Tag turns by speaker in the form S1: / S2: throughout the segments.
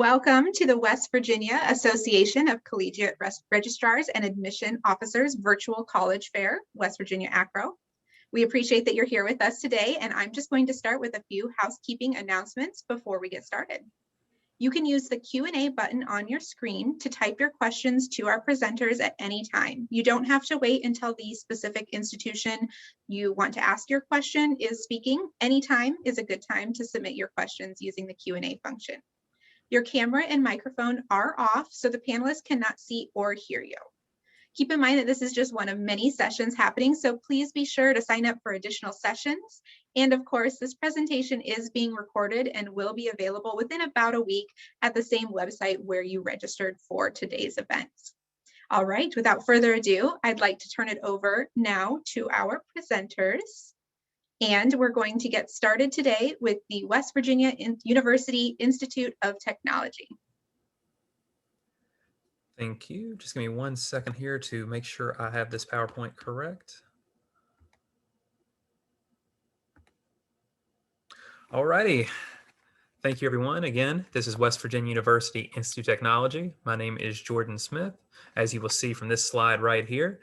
S1: Welcome to the West Virginia Association of Collegiate Registrars and Admission Officers Virtual College Fair, West Virginia WVACRAO. We appreciate that you're here with us today, and I'm just going to start with a few housekeeping announcements before we get started. You can use the Q&A button on your screen to type your questions to our presenters at any time. You don't have to wait until the specific institution you want to ask your question is speaking. Anytime is a good time to submit your questions using the Q&A function. Your camera and microphone are off, so the panelists cannot see or hear you. Keep in mind that this is just one of many sessions happening, so please be sure to sign up for additional sessions. And of course, this presentation is being recorded and will be available within about a week at the same website where you registered for today's events. All right, without further ado, I'd like to turn it over now to our presenters. And we're going to get started today with the West Virginia University Institute of Technology.
S2: Thank you. Just give me 1 second here to make sure I have this PowerPoint correct. All righty. Thank you, everyone. Again, this is West Virginia University Institute of Technology. My name is Jordan Smith. As you will see from this slide right here,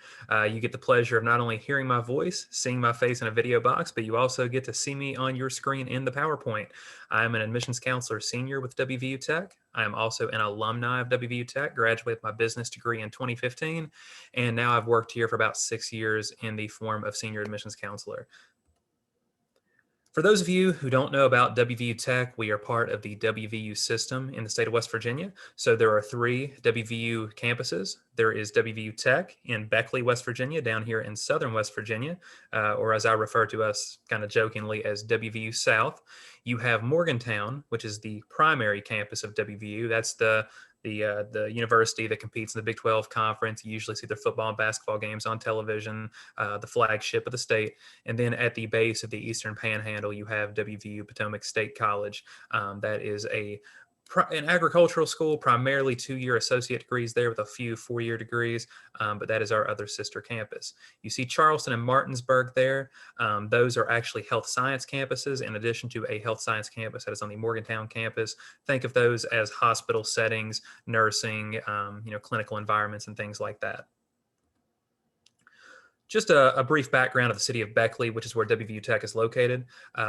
S2: you get the pleasure of not only hearing my voice, seeing my face in a video box, but you also get to see me on your screen in the PowerPoint. I'm an admissions counselor senior with WVU Tech. I am also an alumni of WVU Tech, graduated with my business degree in 2015, and now I've worked here for about 6 years in the form of senior admissions counselor. For those of you who don't know about WVU Tech, we are part of the WVU system in the state of West Virginia. So there are 3 WVU campuses. There is WVU Tech in Beckley, West Virginia, down here in southern West Virginia, or as I refer to us kind of jokingly as WVU South. You have Morgantown, which is the primary campus of WVU. That's the university that competes in the Big 12 conference. You usually see their football and basketball games on television, the flagship of the state. And then at the base of the Eastern Panhandle, you have WVU Potomac State College. That is an agricultural school, primarily 2-year associate degrees there with a few 4-year degrees, but that is our other sister campus. You see Charleston and Martinsburg there. Those are actually health science campuses in addition to a health science campus that is on the Morgantown campus. Think of those as hospital settings, nursing, clinical environments and things like that. Just a brief background of the city of Beckley, which is where WVU Tech is located.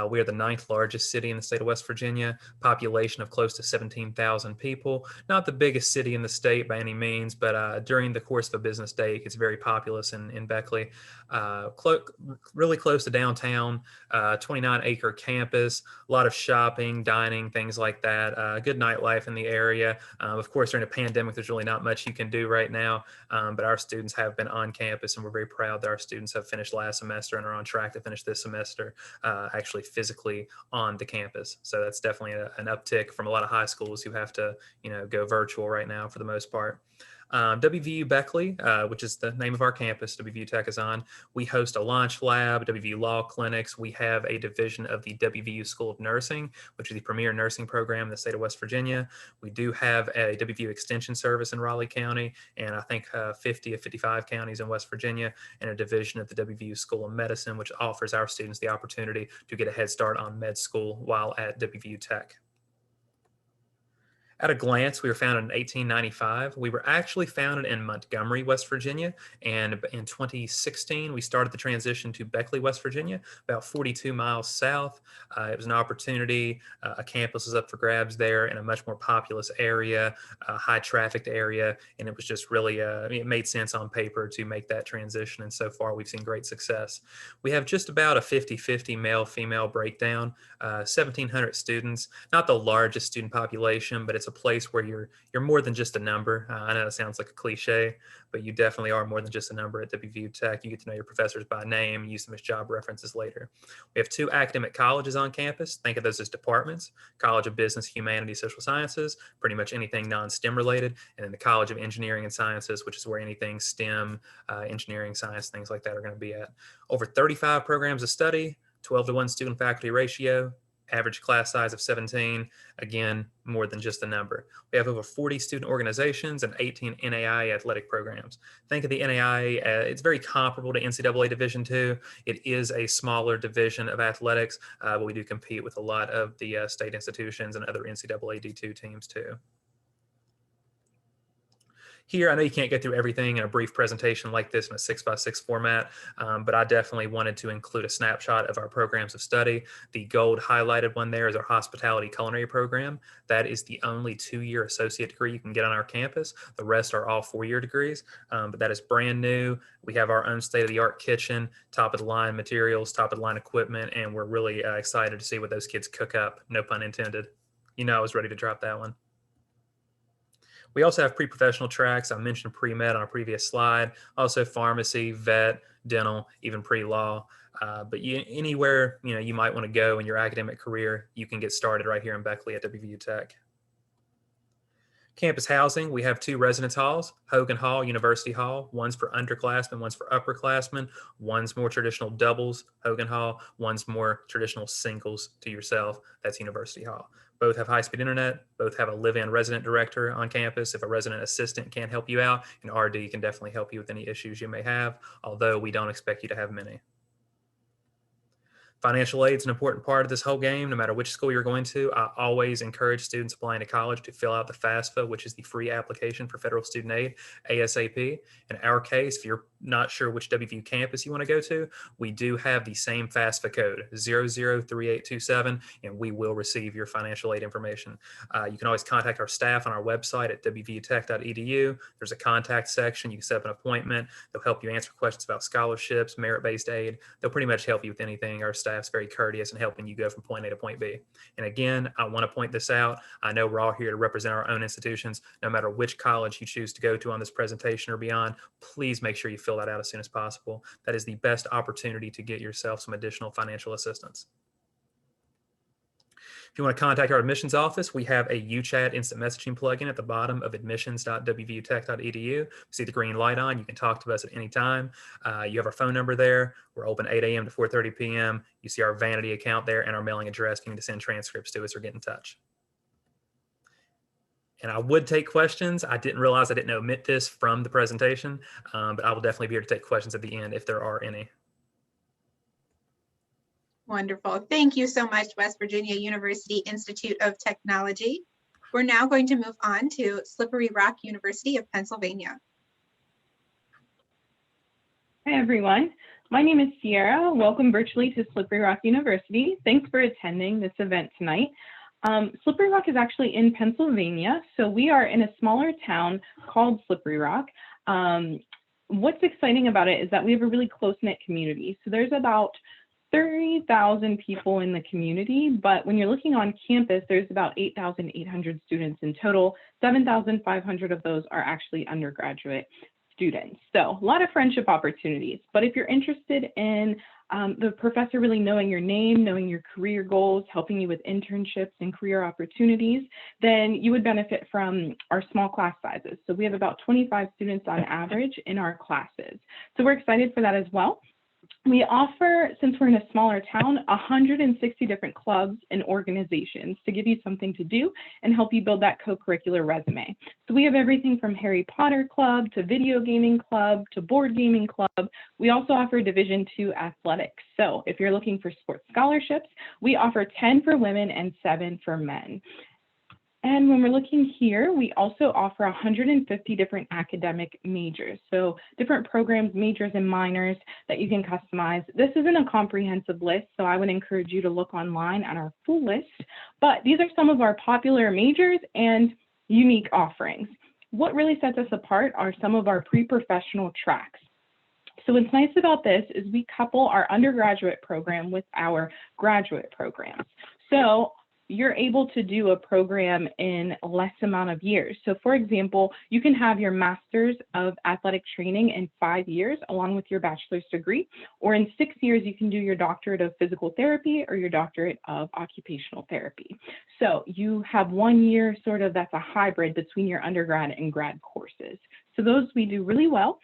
S2: We are the 9th largest city in the state of West Virginia, population of close to 17,000 people. Not the biggest city in the state by any means, but during the course of a business day, it gets very populous in Beckley. Really close to downtown, 29-acre campus, a lot of shopping, dining, things like that. Good nightlife in the area. Of course, during a pandemic, there's really not much you can do right now, but our students have been on campus and we're very proud that our students have finished last semester and are on track to finish this semester actually physically on the campus. So that's definitely an uptick from a lot of high schools who have to, go virtual right now for the most part. WVU Beckley, which is the name of our campus WVU Tech is on, we host a launch lab, WVU Law Clinics. We have a division of the WVU School of Nursing, which is the premier nursing program in the state of West Virginia. We do have a WVU Extension Service in Raleigh County, and I think 50 of 55 counties in West Virginia, and a division of the WVU School of Medicine, which offers our students the opportunity to get a head start on med school while at WVU Tech. At a glance, we were founded in 1895. We were actually founded in Montgomery, West Virginia, and in 2016, we started the transition to Beckley, West Virginia, about 42 miles south. It was an opportunity. A campus was up for grabs there in a much more populous area, a high-trafficked area, and it was just really, it made sense on paper to make that transition, and so far we've seen great success. We have just about a 50-50 male-female breakdown, 1,700 students, not the largest student population, but it's a place where you're more than just a number. I know it sounds like a cliche, but you definitely are more than just a number at WVU Tech. You get to know your professors by name, use them as job references later. We have 2 academic colleges on campus. Think of those as departments: College of Business, Humanities, Social Sciences, pretty much anything non-STEM related, and then the College of Engineering and Sciences, which is where anything STEM, engineering, science, things like that are going to be at. Over 35 programs of study, 12-to-1 student faculty ratio, average class size of 17, again, more than just a number. We have over 40 student organizations and 18 NAIA athletic programs. Think of the NAIA, it's very comparable to NCAA Division II. It is a smaller division of athletics, but we do compete with a lot of the state institutions and other NCAA D2 teams too. Here, I know you can't get through everything in a brief presentation like this in a 6x6 format, but I definitely wanted to include a snapshot of our programs of study. The gold highlighted one there is our hospitality culinary program. That is the only 2-year associate degree you can get on our campus. The rest are all 4-year degrees, but that is brand new. We have our own state-of-the-art kitchen, top-of-the-line materials, top-of-the-line equipment, and we're really excited to see what those kids cook up, no pun intended. You know I was ready to drop that one. We also have pre-professional tracks. I mentioned pre-med on a previous slide, also pharmacy, vet, dental, even pre-law. But anywhere you might want to go in your academic career, you can get started right here in Beckley at WVU Tech. Campus housing, we have 2 residence halls, Hogan Hall, University Hall. One's for underclassmen, one's for upperclassmen. One's more traditional doubles, Hogan Hall. One's more traditional singles to yourself, that's University Hall. Both have high-speed internet, both have a live-in resident director on campus. If a resident assistant can't help you out, an RD can definitely help you with any issues you may have, although we don't expect you to have many. Financial aid is an important part of this whole game, no matter which school you're going to. I always encourage students applying to college to fill out the FAFSA, which is the free application for federal student aid, ASAP. In our case, if you're not sure which WVU campus you want to go to, we do have the same FAFSA code, 003827, and we will receive your financial aid information. You can always contact our staff on our website at wvutech.edu. There's a contact section. You can set up an appointment. They'll help you answer questions about scholarships, merit-based aid. They'll pretty much help you with anything. Our staff's very courteous in helping you go from point A to point B. And again, I want to point this out. I know we're all here to represent our own institutions. No matter which college you choose to go to on this presentation or beyond, please make sure you fill that out as soon as possible. That is the best opportunity to get yourself some additional financial assistance. If you want to contact our admissions office, we have a UChat instant messaging plugin at the bottom of admissions.wvutech.edu. See the green light on, you can talk to us at any time. You have our phone number there. We're open 8 a.m. to 4:30 p.m. You see our vanity account there and our mailing address if you need to send transcripts to us or get in touch. And I would take questions. I didn't realize I didn't omit this from the presentation, but I will definitely be here to take questions at the end if there are any.
S1: Wonderful. Thank you so much, West Virginia University Institute of Technology. We're now going to move on to Slippery Rock University of Pennsylvania.
S3: Hi, everyone. My name is Sierra. Welcome virtually to Slippery Rock University. Thanks for attending this event tonight. Slippery Rock is actually in Pennsylvania, so we are in a smaller town called Slippery Rock. What's exciting about it is that we have a really close-knit community. So there's about 30,000 people in the community, but when you're looking on campus, there's about 8,800 students in total. 7,500 of those are actually undergraduate students. So a lot of friendship opportunities. But if you're interested in the professor really knowing your name, knowing your career goals, helping you with internships and career opportunities, then you would benefit from our small class sizes. So we have about 25 students on average in our classes. So we're excited for that as well. We offer, since we're in a smaller town, 160 different clubs and organizations to give you something to do and help you build that co-curricular resume. So we have everything from Harry Potter Club to video gaming club to board gaming club. We also offer Division II athletics. So if you're looking for sports scholarships, we offer 10 for women and 7 for men. And when we're looking here, we also offer 150 different academic majors. So different programs, majors, and minors that you can customize. This isn't a comprehensive list, so I would encourage you to look online at our full list. But these are some of our popular majors and unique offerings. What really sets us apart are some of our pre-professional tracks. So what's nice about this is we couple our undergraduate program with our graduate programs. So you're able to do a program in a less amount of years. So for example, you can have your master's of athletic training in 5 years along with your bachelor's degree, or in 6 years, you can do your doctorate of physical therapy or your doctorate of occupational therapy. So you have 1 year sort of that's a hybrid between your undergrad and grad courses. So those we do really well.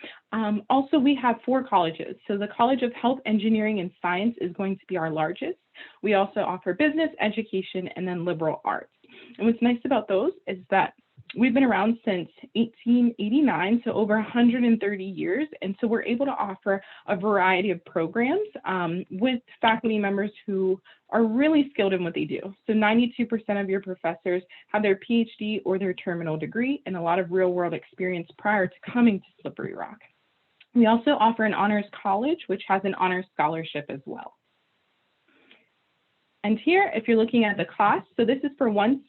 S3: Also, we have 4 colleges. So the College of Health, Engineering, and Science is going to be our largest. We also offer business, education, and then liberal arts. And what's nice about those is that we've been around since 1889, so over 130 years. And so we're able to offer a variety of programs with faculty members who are really skilled in what they do. So 92% of your professors have their PhD or their terminal degree and a lot of real world experience prior to coming to Slippery Rock. We also offer an honors college, which has an honors scholarship as well. And here, if you're looking at the cost, so this is for 1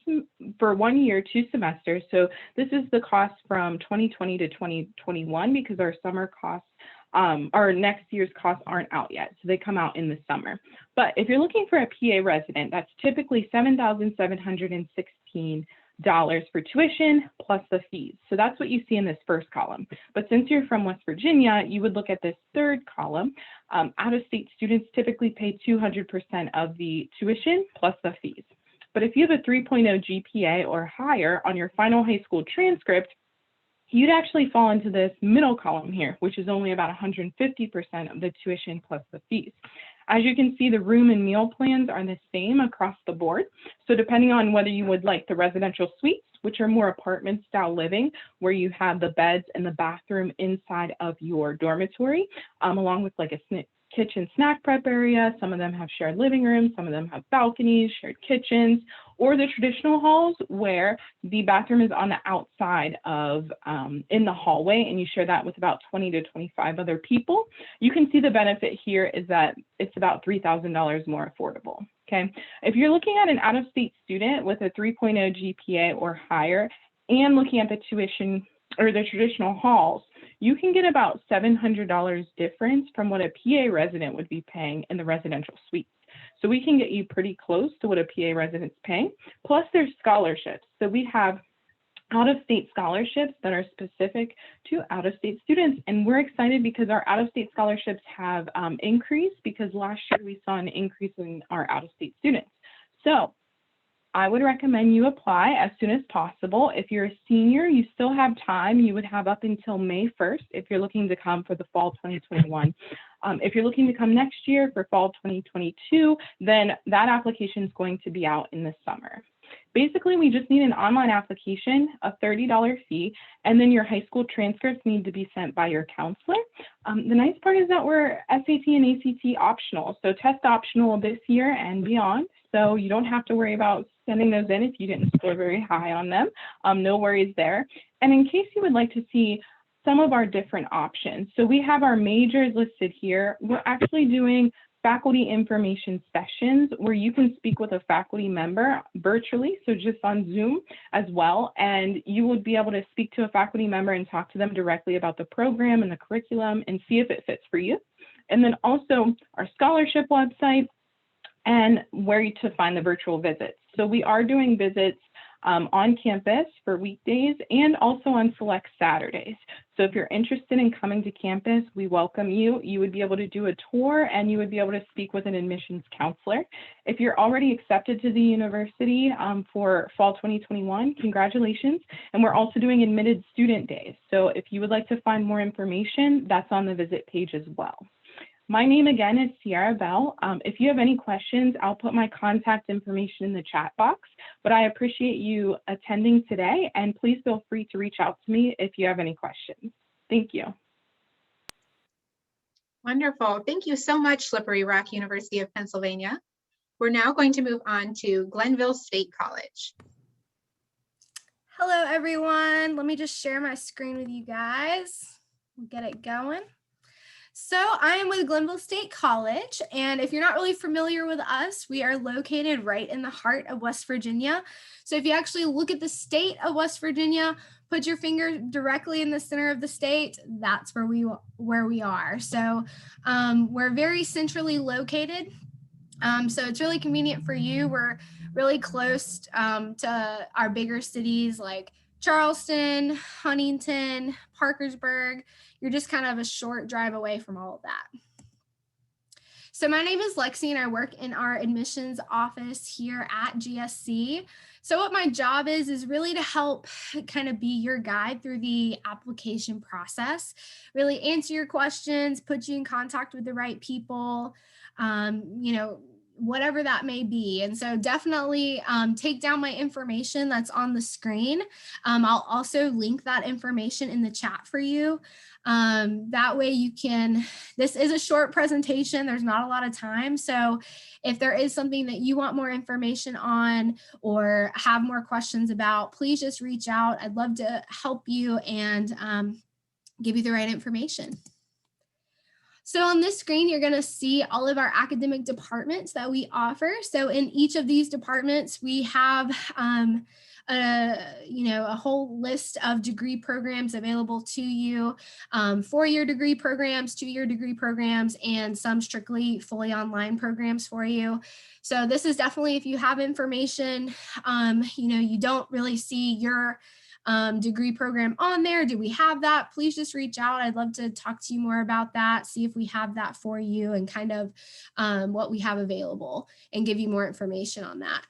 S3: year, 2 semesters. So this is the cost from 2020 to 2021 because our summer costs, our next year's costs aren't out yet. So they come out in the summer. But if you're looking for a PA resident, that's typically $7,716 for tuition plus the fees. So that's what you see in this first column. But since you're from West Virginia, you would look at this third column. Out-of-state students typically pay 200% of the tuition plus the fees. But if you have a 3.0 GPA or higher on your final high school transcript, you'd actually fall into this middle column here, which is only about 150% of the tuition plus the fees. As you can see, the room and meal plans are the same across the board. So depending on whether you would like the residential suites, which are more apartment style living, where you have the beds and the bathroom inside of your dormitory, along with like a kitchen snack prep area. Some of them have shared living rooms, some of them have balconies, shared kitchens, or the traditional halls where the bathroom is on the outside of in the hallway and you share that with about 20 to 25 other people. You can see the benefit here is that it's about $3,000 more affordable. Okay, if you're looking at an out-of-state student with a 3.0 GPA or higher and looking at the tuition or the traditional halls, you can get about $700 difference from what a PA resident would be paying in the residential suites. So we can get you pretty close to what a PA resident's paying. Plus there's scholarships. So we have out-of-state scholarships that are specific to out-of-state students. And we're excited because our out-of-state scholarships have increased because last year we saw an increase in our out-of-state students. So I would recommend you apply as soon as possible. If you're a senior, you still have time. You would have up until May 1st if you're looking to come for the fall 2021. If you're looking to come next year for fall 2022, then that application is going to be out in the summer. Basically, we just need an online application, a $30 fee, and then your high school transcripts need to be sent by your counselor. The nice part is that we're SAT and ACT optional, so test optional this year and beyond. So you don't have to worry about sending those in if you didn't score very high on them. No worries there. And in case you would like to see some of our different options, so we have our majors listed here. We're actually doing faculty information sessions where you can speak with a faculty member virtually, so just on Zoom as well, and you would be able to speak to a faculty member and talk to them directly about the program and the curriculum and see if it fits for you. And then also our scholarship website and where to find the virtual visits. So we are doing visits on campus for weekdays and also on select Saturdays. So if you're interested in coming to campus, we welcome you. You would be able to do a tour and you would be able to speak with an admissions counselor. If you're already accepted to the university for fall 2021, congratulations. And we're also doing admitted student days. So if you would like to find more information, that's on the visit page as well. My name again is Sierra Bell. If you have any questions, I'll put my contact information in the chat box, but I appreciate you attending today and please feel free to reach out to me if you have any questions. Thank you.
S1: Wonderful. Thank you so much, Slippery Rock University of Pennsylvania. We're now going to move on to Glenville State College.
S4: Hello, everyone. Let me just share my screen with you guys. We'll get it going. So I am with Glenville State College, and if you're not really familiar with us, we are located right in the heart of West Virginia. So if you actually look at the state of West Virginia, put your finger directly in the center of the state, that's where we are. So we're very centrally located. So it's really convenient for you. We're really close to our bigger cities like Charleston, Huntington, Parkersburg. You're just kind of a short drive away from all of that. So my name is Lexi and I work in our admissions office here at GSC. So what my job is really to help kind of be your guide through the application process, really answer your questions, put you in contact with the right people, whatever that may be. And so definitely take down my information that's on the screen. I'll also link that information in the chat for you. That way you can, this is a short presentation, there's not a lot of time. So if there is something that you want more information on or have more questions about, please just reach out. I'd love to help you and give you the right information. So on this screen, you're going to see all of our academic departments that we offer. So in each of these departments, we have a whole list of degree programs available to you, 4-year degree programs, 2-year degree programs, and some strictly fully online programs for you. So this is definitely, if you have information, you don't really see your degree program on there. Do we have that? Please just reach out. I'd love to talk to you more about that, see if we have that for you and kind of what we have available and give you more information on that.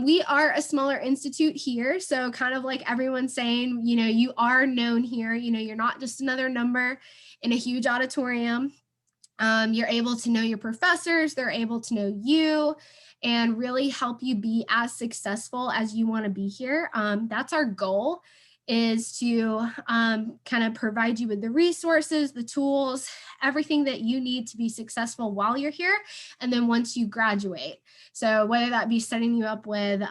S4: We are a smaller institute here. So kind of like everyone's saying, you are known here, you're not just another number in a huge auditorium. You're able to know your professors, they're able to know you and really help you be as successful as you want to be here. That's our goal, is to kind of provide you with the resources, the tools, everything that you need to be successful while you're here. And then once you graduate, so whether that be setting you up with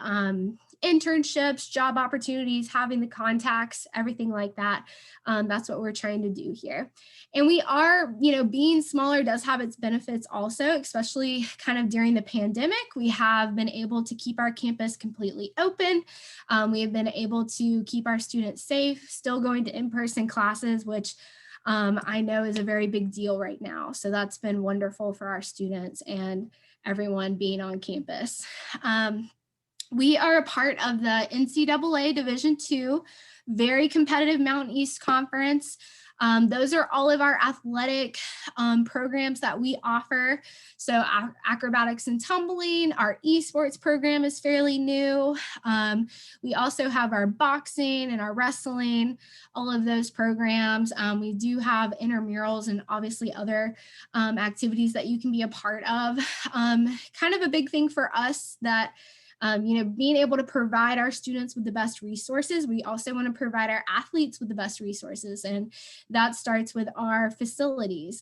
S4: internships, job opportunities, having the contacts, everything like that. That's what we're trying to do here. And we are, being smaller does have its benefits also, especially kind of during the pandemic. We have been able to keep our campus completely open. We have been able to keep our students safe, still going to in-person classes, which I know is a very big deal right now. So that's been wonderful for our students and everyone being on campus. We are a part of the NCAA Division II, very competitive Mountain East Conference. Those are all of our athletic programs that we offer. So acrobatics and tumbling, our esports program is fairly new. We also have our boxing and our wrestling, all of those programs. We do have intramurals and obviously other activities that you can be a part of. Kind of a big thing for us that being able to provide our students with the best resources. We also want to provide our athletes with the best resources, and that starts with our facilities.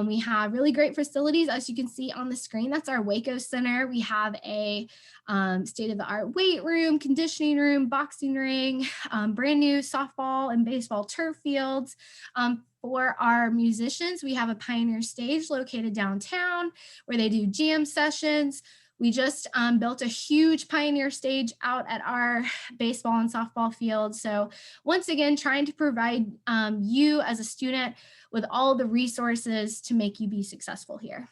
S4: We have really great facilities, as you can see on the screen. That's our Waco Center. We have a state-of-the-art weight room, conditioning room, boxing ring, brand new softball and baseball turf fields. For our musicians, we have a Pioneer stage located downtown where they do jam sessions. We just built a huge Pioneer stage out at our baseball and softball field. So once again, trying to provide you as a student with all the resources to make you be successful here.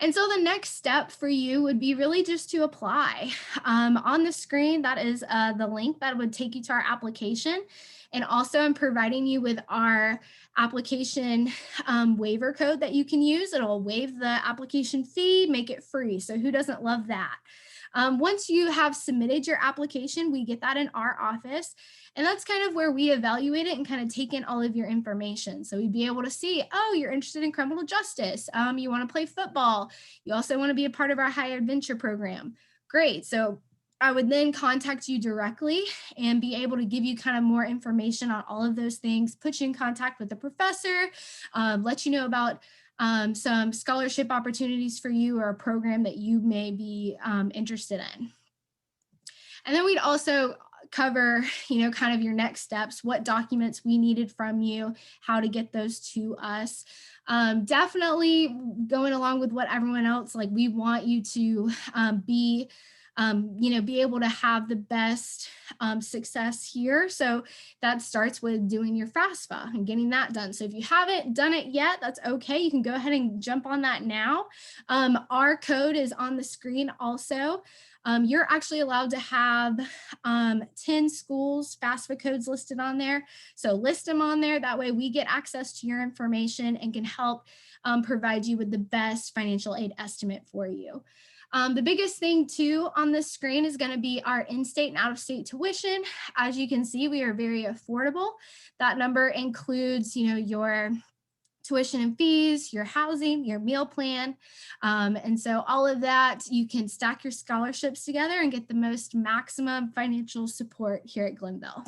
S4: And so the next step for you would be really just to apply. On the screen, that is the link that would take you to our application. And also I'm providing you with our application waiver code that you can use. It'll waive the application fee, make it free. So who doesn't love that? Once you have submitted your application, we get that in our office. And that's kind of where we evaluate it and kind of take in all of your information. So we'd be able to see, oh, you're interested in criminal justice. You want to play football. You also want to be a part of our high adventure program. Great. So I would then contact you directly and be able to give you kind of more information on all of those things, put you in contact with the professor, let you know about some scholarship opportunities for you or a program that you may be interested in. And then we'd also cover, kind of your next steps, what documents we needed from you, how to get those to us. Definitely going along with what everyone else, like we want you to be able to have the best success here. So that starts with doing your FAFSA and getting that done. So if you haven't done it yet, that's okay. You can go ahead and jump on that now. Our code is on the screen also. You're actually allowed to have 10 schools FAFSA codes listed on there. So list them on there. That way we get access to your information and can help provide you with the best financial aid estimate for you. The biggest thing too on this screen is going to be our in-state and out-of-state tuition. As you can see, we are very affordable. That number includes, your tuition and fees, your housing, your meal plan. And so all of that, you can stack your scholarships together and get the most maximum financial support here at Glenville.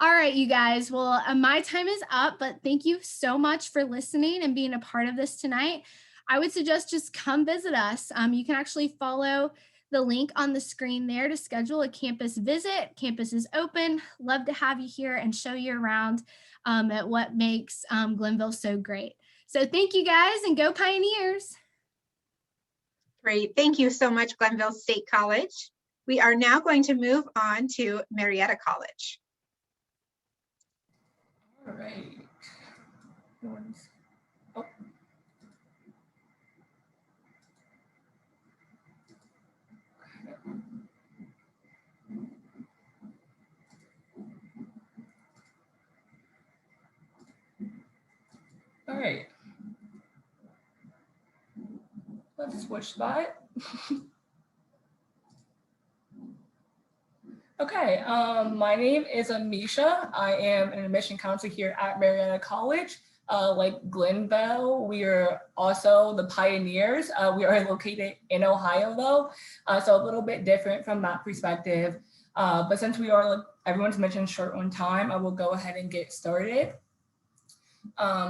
S4: All right, you guys, well, my time is up, but thank you so much for listening and being a part of this tonight. I would suggest just come visit us. You can actually follow the link on the screen there to schedule a campus visit. Campus is open. Love to have you here and show you around at what makes Glenville so great. So thank you guys, and go Pioneers.
S1: Great. Thank you so much, Glenville State College. We are now going to move on to Marietta College.
S5: All right. Oh. All right. Let's switch that. Okay, my name is Amisha. I am an admission counselor here at Mariana College. Like Glenville, we are also the Pioneers. We are located in Ohio though, so a little bit different from that perspective. But since we are, like everyone's mentioned, short on time, I will go ahead and get started.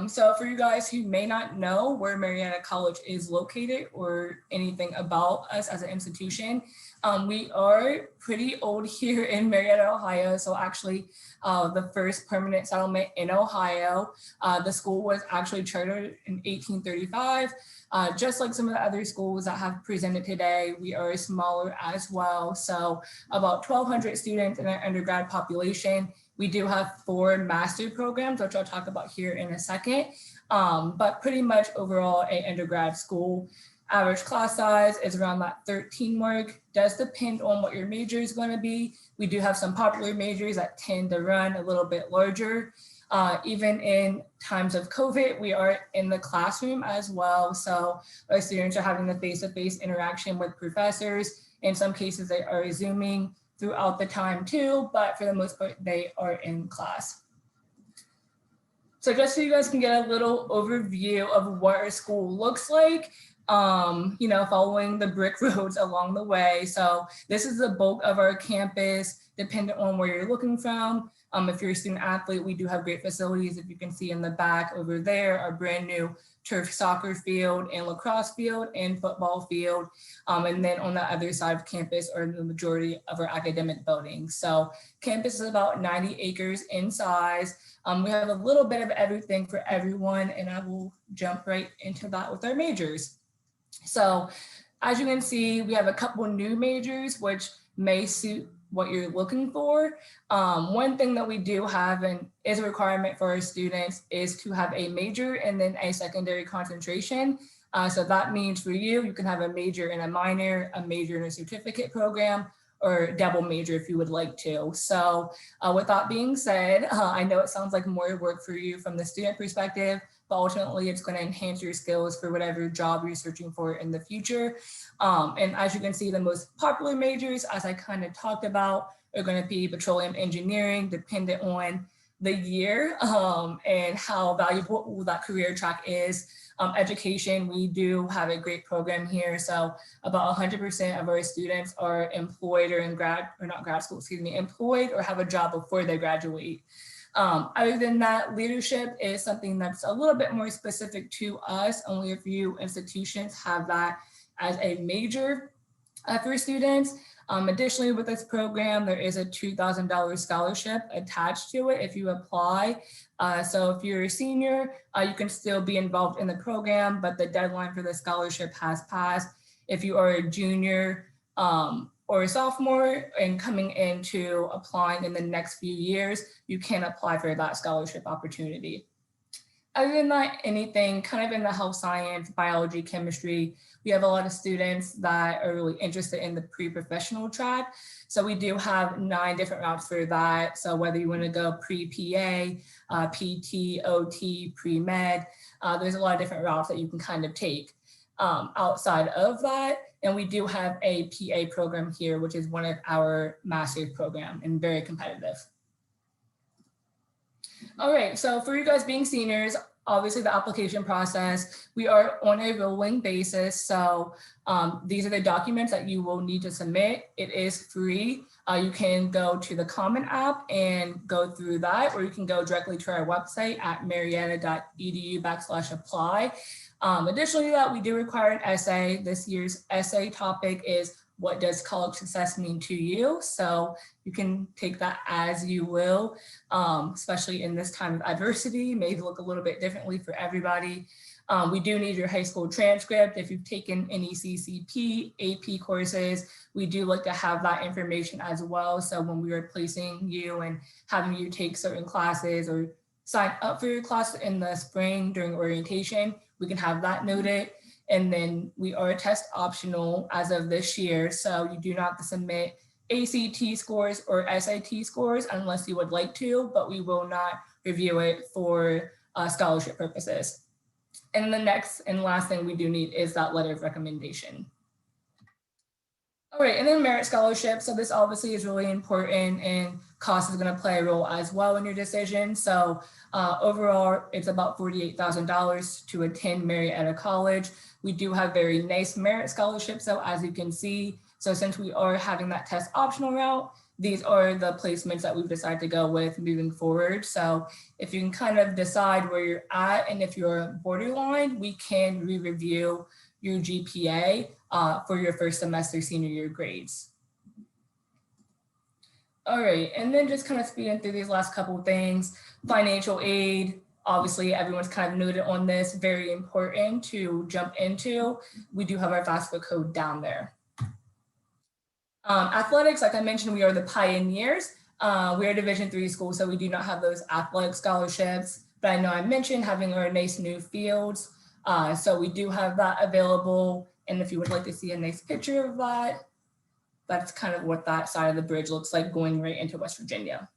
S5: So for you guys who may not know where Mariana College is located or anything about us as an institution, we are pretty old here in Marietta, Ohio. So actually the first permanent settlement in Ohio. The school was actually chartered in 1835. Just like some of the other schools that have presented today, we are smaller as well. So about 1,200 students in our undergrad population. We do have 4 master programs, which I'll talk about here in a second, but pretty much overall an undergrad school. Average class size is around that 13 mark. Does depend on what your major is going to be. We do have some popular majors that tend to run a little bit larger. Even in times of COVID, we are in the classroom as well. So our students are having the face-to-face interaction with professors. In some cases, they are Zooming throughout the time too, but for the most part, they are in class. So just so you guys can get a little overview of what our school looks like, following the brick roads along the way. So this is the bulk of our campus, depending on where you're looking from. If you're a student athlete, we do have great facilities. If you can see in the back over there, our brand new turf soccer field and lacrosse field and football field. And then on the other side of campus are the majority of our academic buildings. So campus is about 90 acres in size. We have a little bit of everything for everyone, and I will jump right into that with our majors. So as you can see, we have a couple new majors, which may suit what you're looking for. One thing that we do have and is a requirement for our students is to have a major and then a secondary concentration. So that means for you, you can have a major and a minor, a major and a certificate program, or double major if you would like to. So with that being said, I know it sounds like more work for you from the student perspective, but ultimately it's going to enhance your skills for whatever job you're searching for in the future. And as you can see, the most popular majors, as I kind of talked about, are going to be petroleum engineering, dependent on the year and how valuable that career track is. Education, we do have a great program here. So about 100% of our students are employed or employed or have a job before they graduate. Other than that, leadership is something that's a little bit more specific to us. Only a few institutions have that as a major for students. Additionally, with this program, there is a $2,000 scholarship attached to it if you apply. So if you're a senior, you can still be involved in the program, but the deadline for the scholarship has passed. If you are a junior or a sophomore and coming into applying in the next few years, you can apply for that scholarship opportunity. Other than that, anything kind of in the health science, biology, chemistry, we have a lot of students that are really interested in the pre-professional track. So we do have 9 different routes for that. So whether you want to go pre-PA, PT, OT, pre-med, there's a lot of different routes that you can kind of take outside of that. And we do have a PA program here, which is one of our master's program and very competitive. All right, so for you guys being seniors, obviously the application process, we are on a rolling basis. So these are the documents that you will need to submit. It is free. You can go to the Common App and go through that, or you can go directly to our website at mariana.edu/apply. Additionally to that, we do require an essay. This year's essay topic is what does college success mean to you? So you can take that as you will, especially in this time of adversity, may look a little bit differently for everybody. We do need your high school transcript. If you've taken any CCP, AP courses, we do like to have that information as well. So when we are placing you and having you take certain classes or sign up for your class in the spring during orientation, we can have that noted. And then we are test optional as of this year. So you do not have to submit ACT scores or SAT scores unless you would like to, but we will not review it for scholarship purposes. And the next and last thing we do need is that letter of recommendation. All right, and then merit scholarship. So this obviously is really important, and cost is going to play a role as well in your decision. So overall, it's about $48,000 to attend Mariana College. We do have very nice merit scholarships, so as you can see. So since we are having that test optional route, these are the placements that we've decided to go with moving forward. So if you can kind of decide where you're at, and if you're borderline, we can re-review your GPA for your first semester senior year grades. All right, and then just kind of speeding through these last couple of things. Financial aid, obviously everyone's kind of noted on this, very important to jump into. We do have our FAFSA code down there. Athletics, like I mentioned, we are the pioneers. We are a Division III school, so we do not have those athletic scholarships, but I know I mentioned having our nice new fields. So we do have that available. And if you would like to see a nice picture of that, that's kind of what that side of the bridge looks like going right into West Virginia.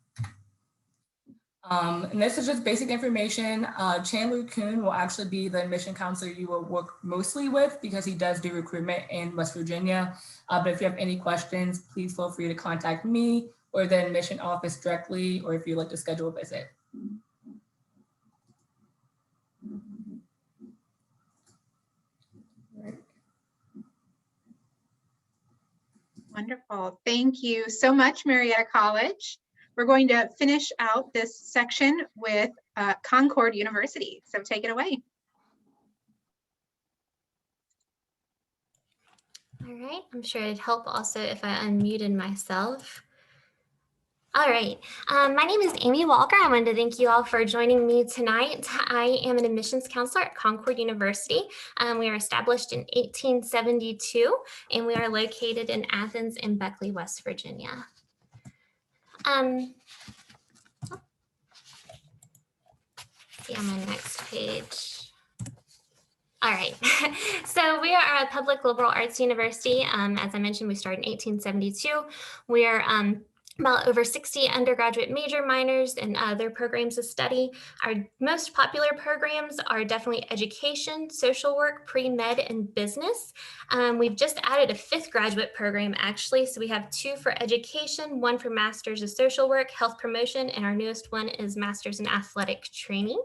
S5: And this is just basic information. Chandler Kuhn will actually be the admission counselor you will work mostly with because he does do recruitment in West Virginia. But if you have any questions, please feel free to contact me or the admission office directly, or if you'd like to schedule a visit.
S1: Wonderful. Thank you so much, Mariana College. We're going to finish out this section with Concord University. So take it away.
S6: All right, I'm sure it'd help also if I unmuted myself. All right, my name is Amy Walker. I wanted to thank you all for joining me tonight. I am an admissions counselor at Concord University. We are established in 1872, and we are located in Athens and Beckley, West Virginia. See on my next page. All right, so we are a public liberal arts university. As I mentioned, we started in 1872. We are about over 60 undergraduate major, minors, and other programs of study. Our most popular programs are definitely education, social work, pre-med, and business. We've just added a 5th graduate program actually. So we have 2 for education, 1 for Masters of Social Work, Health Promotion, and our newest one is Masters in Athletic Training.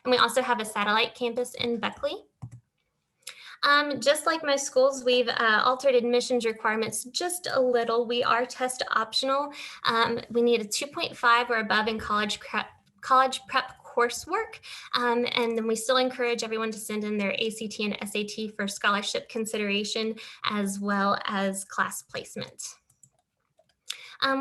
S6: And we also have a satellite campus in Beckley. Just like most schools, we've altered admissions requirements just a little. We are test optional. We need a 2.5 or above in college prep coursework. And then we still encourage everyone to send in their ACT and SAT for scholarship consideration, as well as class placement.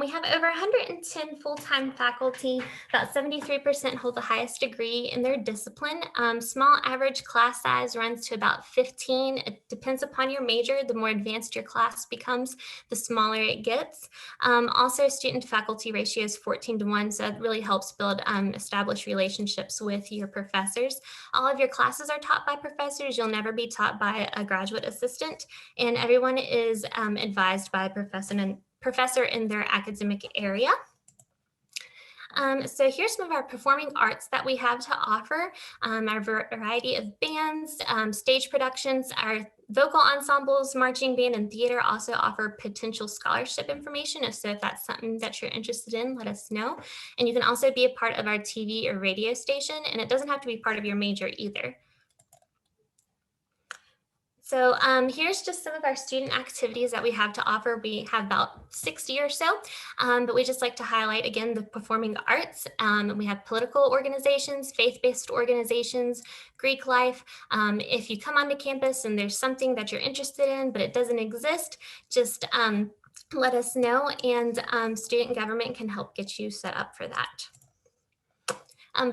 S6: We have over 110 full-time faculty. About 73% hold the highest degree in their discipline. Small average class size runs to about 15. It depends upon your major. The more advanced your class becomes, the smaller it gets. Also, student-to-faculty ratio is 14:1, so it really helps build established relationships with your professors. All of your classes are taught by professors. You'll never be taught by a graduate assistant, and everyone is advised by a professor in their academic area. So here's some of our performing arts that we have to offer. Our variety of bands, stage productions, our vocal ensembles, marching band, and theater also offer potential scholarship information. So if that's something that you're interested in, let us know. And you can also be a part of our TV or radio station, and it doesn't have to be part of your major either. So here's just some of our student activities that we have to offer. We have about 60 or so, but we just like to highlight again the performing arts. We have political organizations, faith-based organizations, Greek life. If you come onto campus and there's something that you're interested in, but it doesn't exist, just let us know, and student government can help get you set up for that.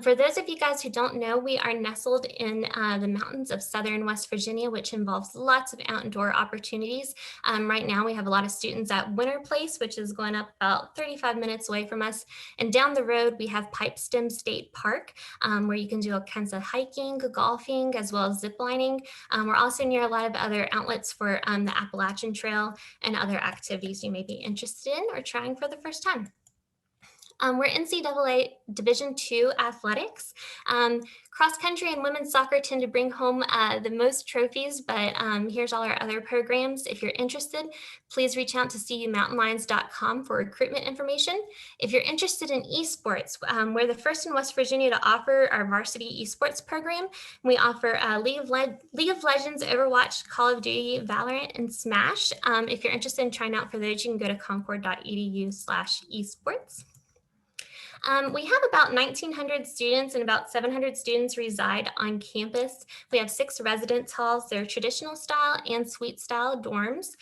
S6: For those of you guys who don't know, we are nestled in the mountains of southern West Virginia, which involves lots of outdoor opportunities. Right now, we have a lot of students at Winter Place, which is going up about 35 minutes away from us. And down the road, we have Pipestem State Park, where you can do all kinds of hiking, golfing, as well as zip lining. We're also near a lot of other outlets for the Appalachian Trail and other activities you may be interested in or trying for the first time. We're NCAA Division II athletics. Cross country and women's soccer tend to bring home the most trophies, but here's all our other programs. If you're interested, please reach out to cumountainlions.com for recruitment information. If you're interested in esports, we're the first in West Virginia to offer our varsity esports program. We offer League of Legends, Overwatch, Call of Duty, Valorant, and Smash. If you're interested in trying out for those, you can go to concord.edu/esports. We have about 1,900 students, and about 700 students reside on campus. We have 6 residence halls. They're traditional style and suite style dorms.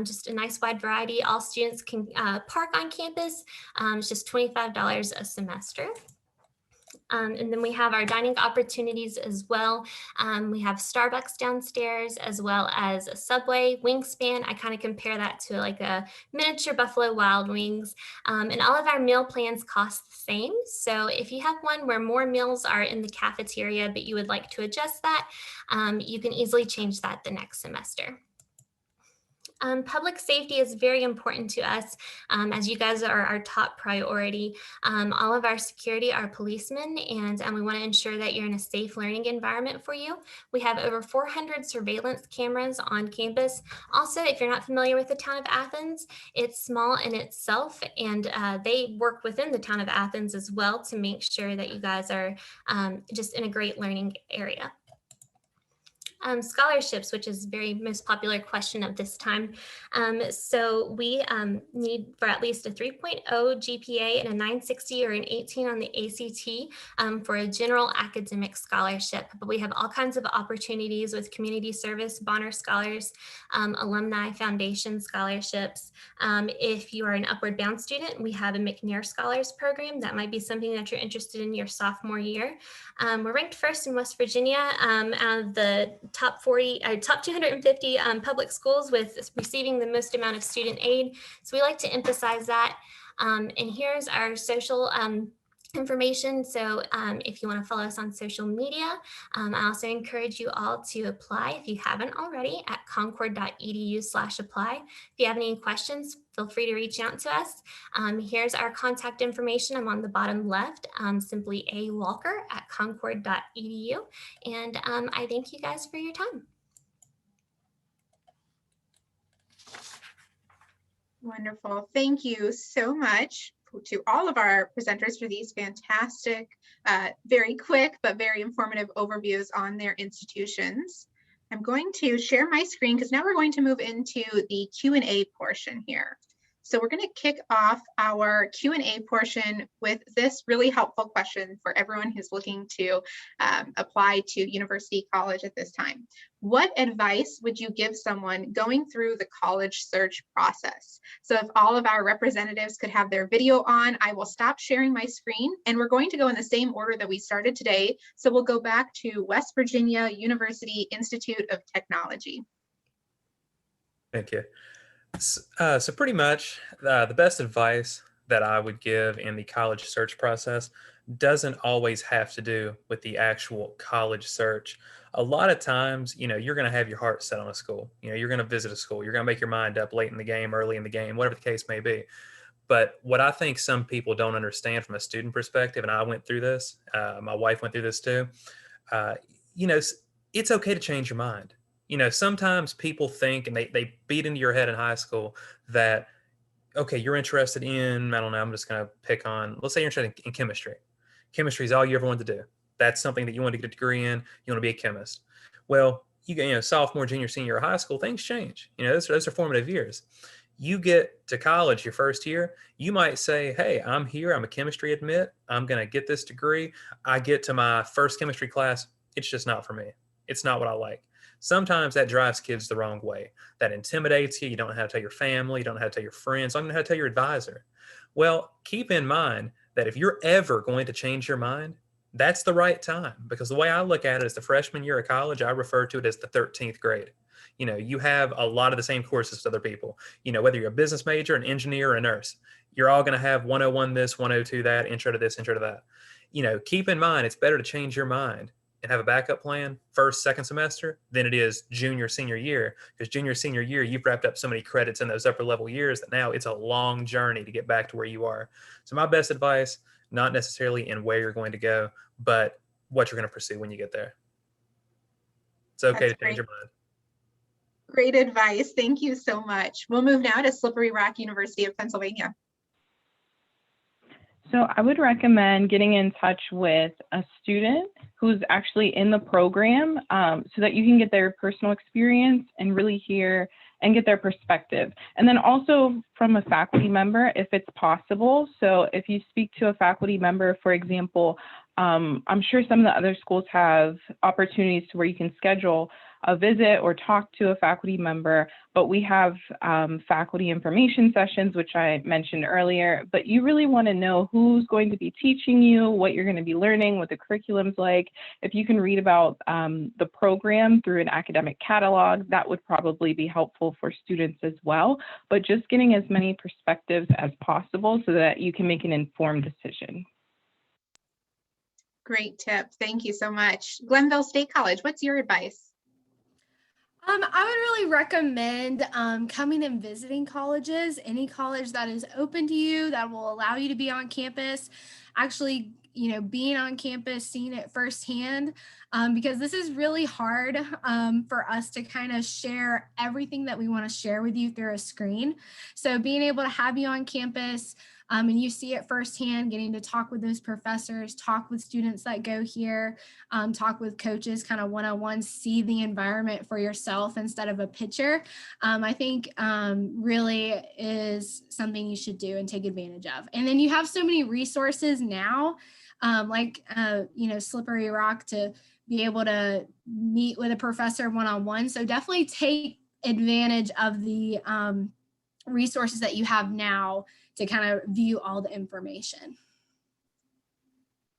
S6: Just a nice wide variety. All students can park on campus. It's just $25 a semester. And then we have our dining opportunities as well. We have Starbucks downstairs, as well as a Subway, Wingspan. I kind of compare that to like a miniature Buffalo Wild Wings. And all of our meal plans cost the same. So if you have one where more meals are in the cafeteria, but you would like to adjust that, you can easily change that the next semester. Public safety is very important to us, as you guys are our top priority. All of our security are policemen, and we want to ensure that you're in a safe learning environment for you. We have over 400 surveillance cameras on campus. Also, if you're not familiar with the town of Athens, it's small in itself, and they work within the town of Athens as well to make sure that you guys are just in a great learning area. Scholarships, which is the very most popular question of this time. So we need for at least a 3.0 GPA and a 960 or an 18 on the ACT for a general academic scholarship. But we have all kinds of opportunities with community service, Bonner Scholars, alumni foundation scholarships. If you are an Upward Bound student, we have a McNair Scholars program. That might be something that you're interested in your sophomore year. We're ranked first in West Virginia out of the top 250 public schools with receiving the most amount of student aid. So we like to emphasize that. And here's our social information. So if you want to follow us on social media, I also encourage you all to apply if you haven't already at concord.edu/apply. If you have any questions, feel free to reach out to us. Here's our contact information. I'm on the bottom left, simply awalker@concord.edu. And I thank you guys for your time.
S1: Wonderful. Thank you so much to all of our presenters for these fantastic, very quick, but very informative overviews on their institutions. I'm going to share my screen because now we're going to move into the Q&A portion here. So we're going to kick off our Q&A portion with this really helpful question for everyone who's looking to apply to university, college at this time. What advice would you give someone going through the college search process? So if all of our representatives could have their video on, I will stop sharing my screen, and we're going to go in the same order that we started today. So we'll go back to West Virginia University Institute of Technology.
S2: Thank you. So pretty much the best advice that I would give in the college search process doesn't always have to do with the actual college search. A lot of times, you're going to have your heart set on a school. You're going to visit a school. You're going to make your mind up late in the game, early in the game, whatever the case may be. But what I think some people don't understand from a student perspective, and I went through this, my wife went through this too, it's okay to change your mind. Sometimes people think, and they beat into your head in high school that, okay, you're interested in, I don't know, I'm just going to pick on, let's say you're interested in chemistry. Chemistry is all you ever wanted to do. That's something that you want to get a degree in. You want to be a chemist. Well, sophomore, junior, senior of high school, things change. Those are formative years. You get to college your first year, you might say, hey, I'm here. I'm a chemistry admit. I'm going to get this degree. I get to my first chemistry class. It's just not for me. It's not what I like. Sometimes that drives kids the wrong way. That intimidates you. You don't know how to tell your family. You don't know how to tell your friends. You don't know how to tell your advisor. Well, keep in mind that if you're ever going to change your mind, that's the right time. Because the way I look at it is the freshman year of college, I refer to it as the 13th grade. You have a lot of the same courses as other people. Whether you're a business major, an engineer, or a nurse, you're all going to have 101 this, 102 that, intro to this, intro to that. Keep in mind, it's better to change your mind and have a backup plan first, second semester than it is junior, senior year. Because junior, senior year, you've wrapped up so many credits in those upper level years that now it's a long journey to get back to where you are. So my best advice, not necessarily in where you're going to go, but what you're going to pursue when you get there. It's okay to change your mind.
S1: Great advice. Thank you so much. We'll move now to Slippery Rock University of Pennsylvania.
S3: So I would recommend getting in touch with a student who's actually in the program so that you can get their personal experience and really hear and get their perspective. And then also from a faculty member, if it's possible. So if you speak to a faculty member, for example, I'm sure some of the other schools have opportunities to where you can schedule a visit or talk to a faculty member, but we have faculty information sessions, which I mentioned earlier, but you really want to know who's going to be teaching you, what you're going to be learning, what the curriculum's like. If you can read about the program through an academic catalog, that would probably be helpful for students as well, but just getting as many perspectives as possible so that you can make an informed decision.
S1: Great tip. Thank you so much. Glenville State College, what's your advice?
S4: I would really recommend coming and visiting colleges, any college that is open to you, that will allow you to be on campus, actually, being on campus, seeing it firsthand, because this is really hard for us to kind of share everything that we want to share with you through a screen. So being able to have you on campus, and you see it firsthand, getting to talk with those professors, talk with students that go here, talk with coaches kind of one-on-one, see the environment for yourself instead of a picture, I think really is something you should do and take advantage of. And then you have so many resources now, like, Slippery Rock, to be able to meet with a professor one-on-one. So definitely take advantage of the resources that you have now to kind of view all the information.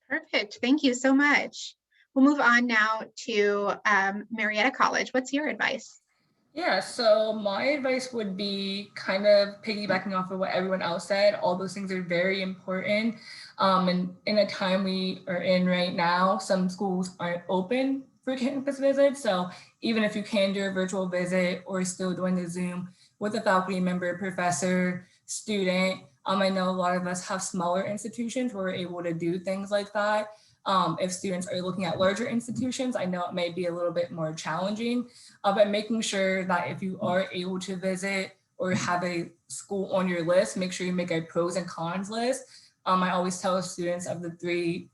S1: Perfect. Thank you so much. We'll move on now to Mariana College. What's your advice?
S5: Yeah, so my advice would be kind of piggybacking off of what everyone else said. All those things are very important. And in a time we are in right now, some schools aren't open for campus visits. So even if you can do a virtual visit or still doing the Zoom with a faculty member, professor, student, I know a lot of us have smaller institutions where we're able to do things like that. If students are looking at larger institutions, I know it may be a little bit more challenging, but making sure that if you are able to visit or have a school on your list, make sure you make a pros and cons list. I always tell students of the three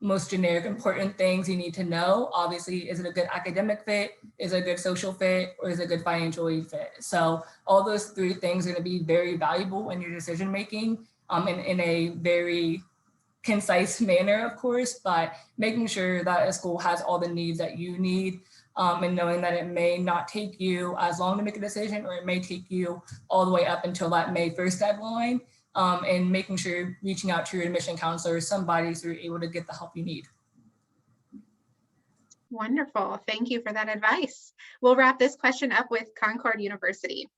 S5: most generic important things you need to know. Obviously, is it a good academic fit? Is it a good social fit? Or is it a good financially fit? So all those three things are going to be very valuable in your decision making, in a very concise manner, of course, but making sure that a school has all the needs that you need, and knowing that it may not take you as long to make a decision, or it may take you all the way up until that May 1st deadline, and making sure you're reaching out to your admission counselor or somebody so you're able to get the help you need.
S1: Wonderful. Thank you for that advice. We'll wrap this question up with Concord University.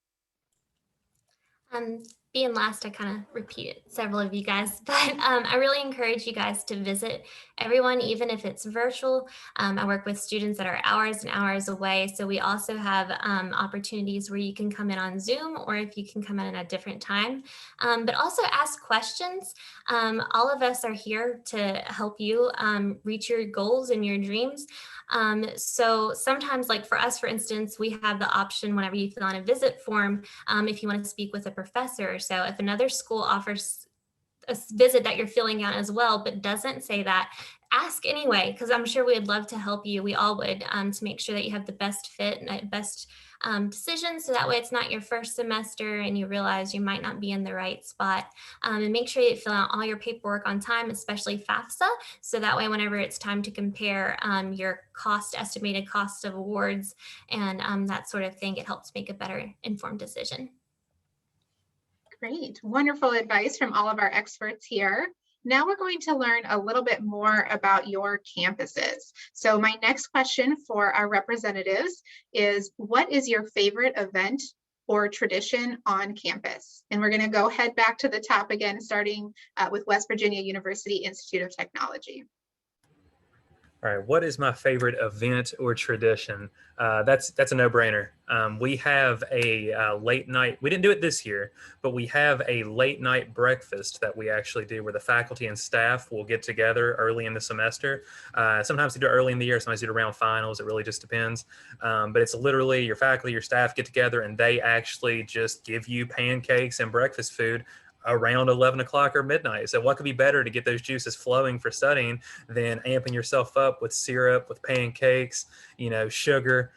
S6: Being last, I kind of repeated several of you guys, but I really encourage you guys to visit everyone, even if it's virtual. I work with students that are hours and hours away. So we also have opportunities where you can come in on Zoom, or if you can come in at a different time, but also ask questions. All of us are here to help you reach your goals and your dreams. So sometimes, like for us, for instance, we have the option whenever you fill out a visit form, if you want to speak with a professor. So if another school offers a visit that you're filling out as well, but doesn't say that, ask anyway, because I'm sure we'd love to help you. We all would, to make sure that you have the best fit and best decision. So that way it's not your first semester and you realize you might not be in the right spot. And make sure you fill out all your paperwork on time, especially FAFSA. So that way, whenever it's time to compare your estimated cost of awards and that sort of thing, it helps make a better informed decision.
S1: Great, wonderful advice from all of our experts here. Now we're going to learn a little bit more about your campuses. So my next question for our representatives is, what is your favorite event or tradition on campus? And we're going to go head back to the top again, starting with West Virginia University Institute of Technology.
S2: All right, what is my favorite event or tradition? That's a no-brainer. We have a late night, we didn't do it this year, but we have a late night breakfast that we actually do where the faculty and staff will get together early in the semester. Sometimes we do it early in the year, sometimes we do it around finals, it really just depends. But it's literally your faculty, your staff get together and they actually just give you pancakes and breakfast food around 11 o'clock or midnight. So what could be better to get those juices flowing for studying than amping yourself up with syrup, with pancakes, sugar,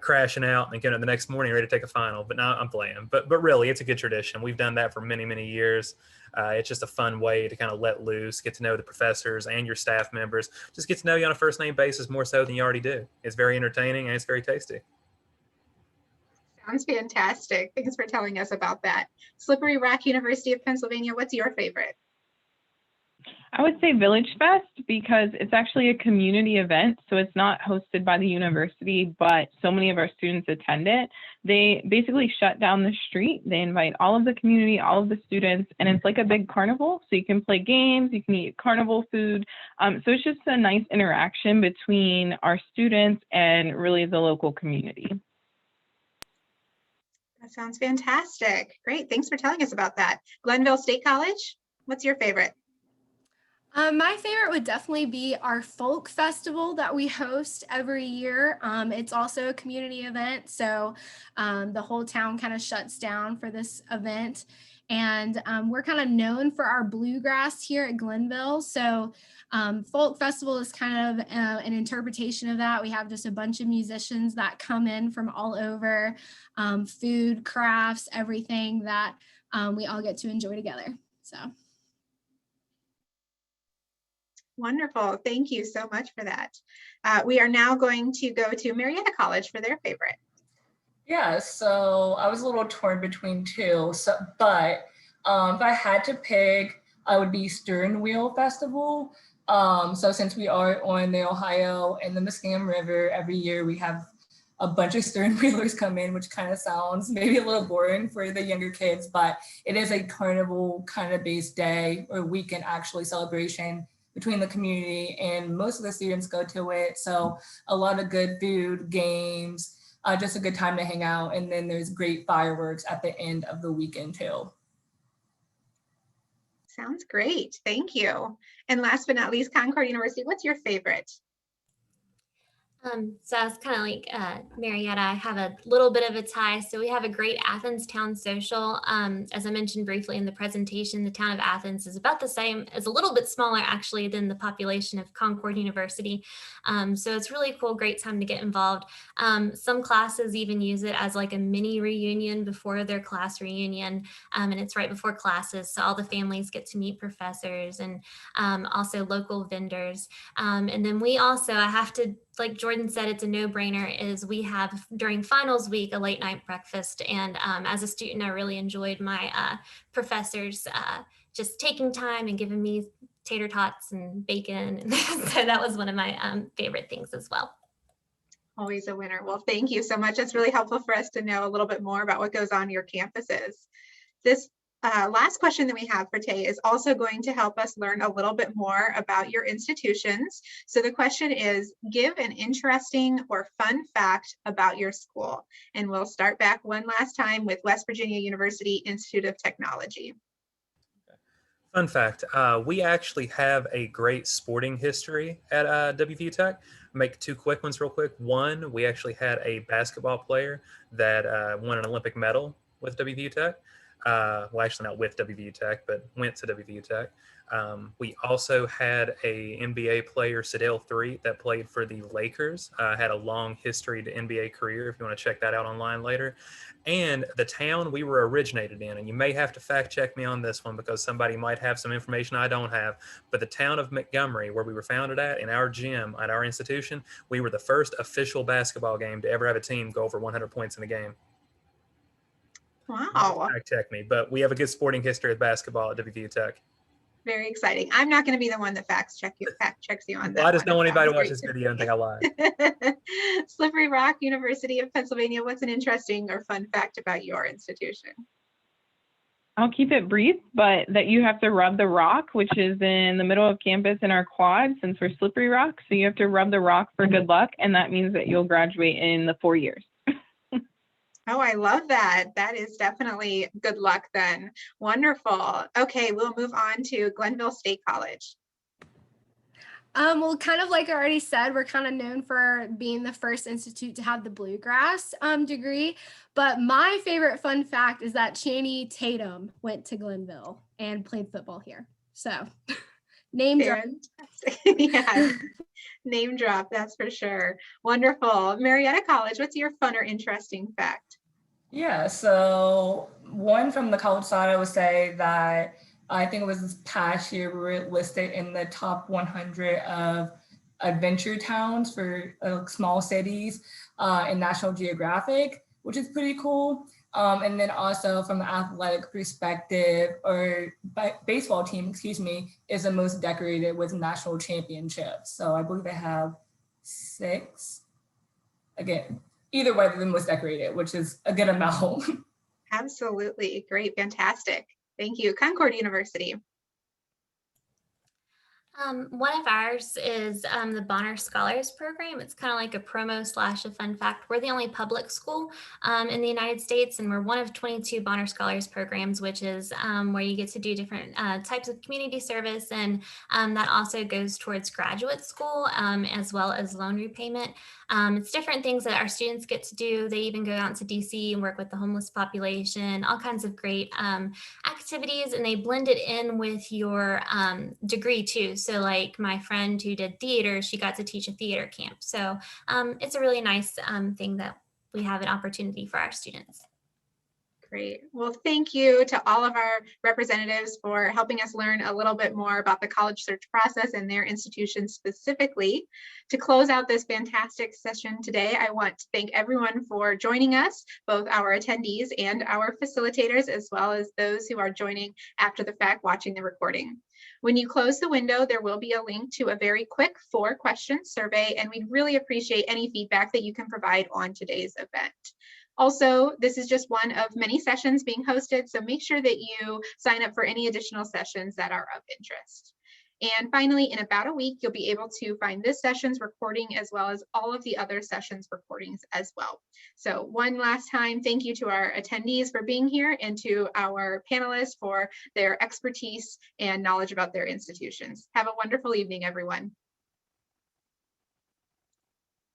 S2: crashing out and going the next morning ready to take a final. But now I'm playing. But really, it's a good tradition. We've done that for many, many years. It's just a fun way to kind of let loose, get to know the professors and your staff members, just get to know you on a first name basis more so than you already do. It's very entertaining and it's very tasty.
S1: Sounds fantastic. Thanks for telling us about that. Slippery Rock University of Pennsylvania, what's your favorite?
S3: I would say Village Fest because it's actually a community event. So it's not hosted by the university, but so many of our students attend it. They basically shut down the street. They invite all of the community, all of the students, and it's like a big carnival. So you can play games, you can eat carnival food. So it's just a nice interaction between our students and really the local community.
S1: That sounds fantastic. Great. Thanks for telling us about that. Glenville State College, what's your favorite?
S4: My favorite would definitely be our folk festival that we host every year. It's also a community event, so the whole town kind of shuts down for this event. And we're kind of known for our bluegrass here at Glenville. So folk festival is kind of an interpretation of that. We have just a bunch of musicians that come in from all over, food, crafts, everything that we all get to enjoy together. So.
S1: Wonderful. Thank you so much for that. We are now going to go to Mariana College for their favorite.
S5: Yeah, so I was a little torn between two, but if I had to pick, I would be Steering Wheel Festival. So since we are on the Ohio and the Muskingum River, every year we have a bunch of stern wheelers come in, which kind of sounds maybe a little boring for the younger kids, but it is a carnival kind of based day or weekend actually celebration between the community, and most of the students go to it. So a lot of good food, games, just a good time to hang out. And then there's great fireworks at the end of the weekend too.
S1: Sounds great. Thank you. And last but not least, Concord University, what's your favorite?
S6: So I was kind of like Marietta, I have a little bit of a tie. So we have a great Athens Town Social. As I mentioned briefly in the presentation, the town of Athens is about the same, is a little bit smaller actually than the population of Concord University. So it's really cool, great time to get involved. Some classes even use it as like a mini reunion before their class reunion. And it's right before classes. So all the families get to meet professors and also local vendors. And then we also, I have to, like Jordan said, it's a no-brainer, is we have during finals week a late night breakfast. And as a student, I really enjoyed my professors just taking time and giving me tater tots and bacon. And so that was one of my favorite things as well.
S1: Always a winner. Well, thank you so much. It's really helpful for us to know a little bit more about what goes on your campuses. This last question that we have for Tay is also going to help us learn a little bit more about your institutions. So the question is, give an interesting or fun fact about your school. And we'll start back one last time with West Virginia University Institute of Technology.
S2: Fun fact, we actually have a great sporting history at WVU Tech. Make two quick ones real quick. One, we actually had a basketball player that won an Olympic medal with WVU Tech. Well, actually not with WVU Tech, but went to WVU Tech. We also had a NBA player, Sadell 3, that played for the Lakers, had a long history to NBA career, if you want to check that out online later. And the town we were originated in, and you may have to fact check me on this one because somebody might have some information I don't have, but the town of Montgomery, where we were founded at, in our gym at our institution, we were the first official basketball game to ever have a team go over 100 points in a game.
S1: Wow.
S2: Fact check me, but we have a good sporting history of basketball at WVU Tech.
S1: Very exciting. I'm not going to be the one that fact checks you on that.
S2: Well, I just don't want anybody to watch
S1: Great.
S2: this video and think I lied.
S1: Slippery Rock, University of Pennsylvania. What's an interesting or fun fact about your institution?
S3: I'll keep it brief, but that you have to rub the rock, which is in the middle of campus in our quad, since we're Slippery Rock. So you have to rub the rock for good luck, and that means that you'll graduate in the 4 years.
S1: Oh, I love that. That is definitely good luck then. Wonderful. Okay, we'll move on to Glenville State College.
S4: Well, kind of like I already said, we're kind of known for being the first institute to have the bluegrass degree. But my favorite fun fact is that Channing Tatum went to Glenville and played football here. So name drop.
S1: Yeah, name drop, that's for sure. Wonderful. Marietta College, what's your fun or interesting fact?
S5: Yeah, so one from the college side, I would say that I think it was this past year, we were listed in the top 100 of adventure towns for small cities in National Geographic, which is pretty cool. And then also from an athletic perspective, or baseball team, excuse me, is the most decorated with national championships. So I believe they have 6. Again, either way, they're the most decorated, which is a good amount.
S1: Absolutely. Great. Fantastic. Thank you. Concord University.
S6: One of ours is the Bonner Scholars Program. It's kind of like a promo / a fun fact. We're the only public school in the United States, and we're one of 22 Bonner Scholars programs, which is where you get to do different types of community service, and that also goes towards graduate school as well as loan repayment. It's different things that our students get to do. They even go out to DC and work with the homeless population, all kinds of great activities, and they blend it in with your degree too. So like my friend who did theater, she got to teach a theater camp. So it's a really nice thing that we have an opportunity for our students.
S1: Great. Well, thank you to all of our representatives for helping us learn a little bit more about the college search process and their institutions specifically. To close out this fantastic session today, I want to thank everyone for joining us, both our attendees and our facilitators, as well as those who are joining after the fact watching the recording. When you close the window, there will be a link to a very quick 4-question survey, and we'd really appreciate any feedback that you can provide on today's event. Also, this is just one of many sessions being hosted, so make sure that you sign up for any additional sessions that are of interest. And finally, in about a week, you'll be able to find this session's recording as well as all of the other sessions recordings as well. So one last time, thank you to our attendees for being here and to our panelists for their expertise and knowledge about their institutions. Have a wonderful evening, everyone.